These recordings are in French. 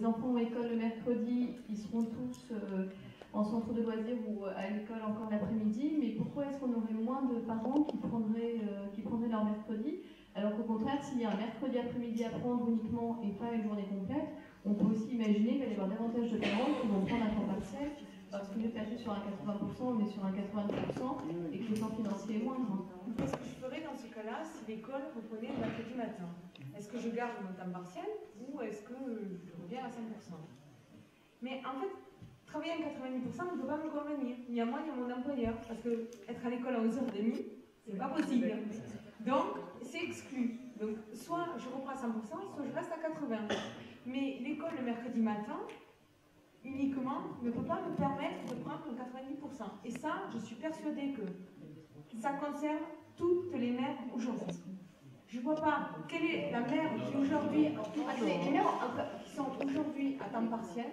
enfants ont école le mercredi, ils seront tous en centre de loisirs ou à l'école encore l'après-midi, mais pourquoi est-ce qu'on aurait moins de parents qui prendraient leur mercredi, alors qu'au contraire, s'il y a un mercredi après-midi à prendre uniquement et pas une journée complète, on peut aussi imaginer qu'il va y avoir davantage de parents qui vont prendre un temps partiel, parce que lieu d'être sur un 80%, on est sur un 80% et que l'effort financier est moindre. Qu'est-ce que je ferais dans ce cas-là si l'école reprenait le mercredi matin? Est-ce que je garde mon temps partiel ou est-ce que je reviens à 100%? Mais en fait, travailler à 90% ne peut pas me convenir, ni à moi ni à mon employeur, parce que être à l'école à 11h30, c'est pas possible. Donc, c'est exclu. Donc, soit je reprends à 100%, soit je reste à 80%. Mais l'école le mercredi matin, uniquement, ne peut pas me permettre de prendre 90%. Et ça, je suis persuadée que ça concerne toutes les mères aujourd'hui. Je ne vois pas quelle est la mère qui aujourd'hui, les mères qui sont aujourd'hui à temps partiel,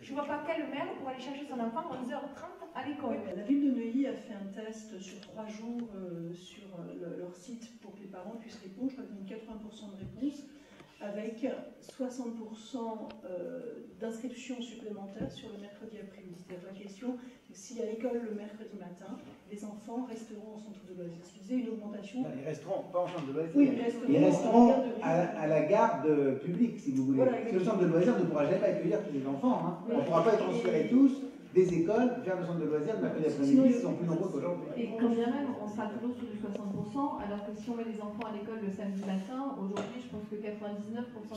je ne vois pas quelle mère pour aller chercher son enfant à 11h30 à l'école. La ville de Neuilly a fait un test sur 3 jours sur leur site pour que les parents puissent répondre. Je crois qu'ils ont 80% de réponses, avec 60% d'inscriptions supplémentaires sur le mercredi après-midi. C'est-à-dire la question, si à l'école le mercredi matin, les enfants resteront au centre de loisirs. Ce qui faisait une augmentation. Non, ils resteront pas en centre de loisirs. Oui, ils resteront à la garde publique, si vous voulez. Voilà, parce que le centre de loisirs ne pourra jamais accueillir tous les enfants. Hein. Oui. On ne pourra pas les transférer tous des écoles vers le centre de loisirs le mercredi après-midi, ils sont plus nombreux qu'aujourd'hui. Et quand bien même, on sera toujours sur du 60%, alors que si on met les enfants à l'école le samedi matin, aujourd'hui, je pense que 99%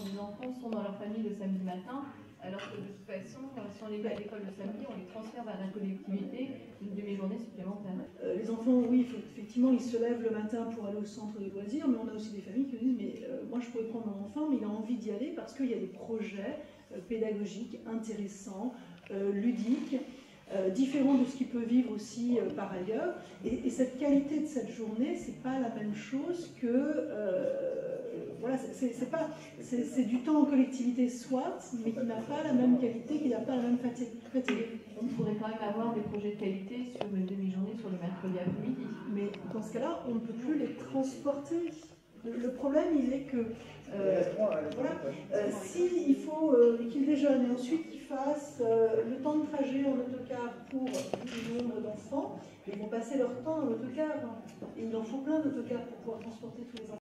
des enfants sont dans leur famille le samedi matin, alors que de toute façon, si on les met à l'école le samedi, on les transfère vers la collectivité une demi-journée supplémentaire. Les enfants, oui, effectivement, ils se lèvent le matin pour aller au centre de loisirs, mais on a aussi des familles qui disent, mais moi je pourrais prendre mon enfant, mais il a envie d'y aller parce qu'il y a des projets pédagogiques intéressants, ludiques, différents de ce qu'il peut vivre aussi par ailleurs. Et cette qualité de cette journée, c'est pas la même chose que... voilà, c'est du temps en collectivité soit, mais qui n'a pas la même qualité, qui n'a pas la même fatigue. On pourrait quand même avoir des projets de qualité sur une demi-journée sur le mercredi après-midi. Mais dans ce cas-là, on ne peut plus les transporter. Le problème, il est que s'il faut qu'ils déjeunent et ensuite qu'ils fassent le temps de trajet en autocar pour le nombre d'enfants, ils vont passer leur temps en autocar. Et il en faut plein d'autocars pour pouvoir transporter tous les enfants.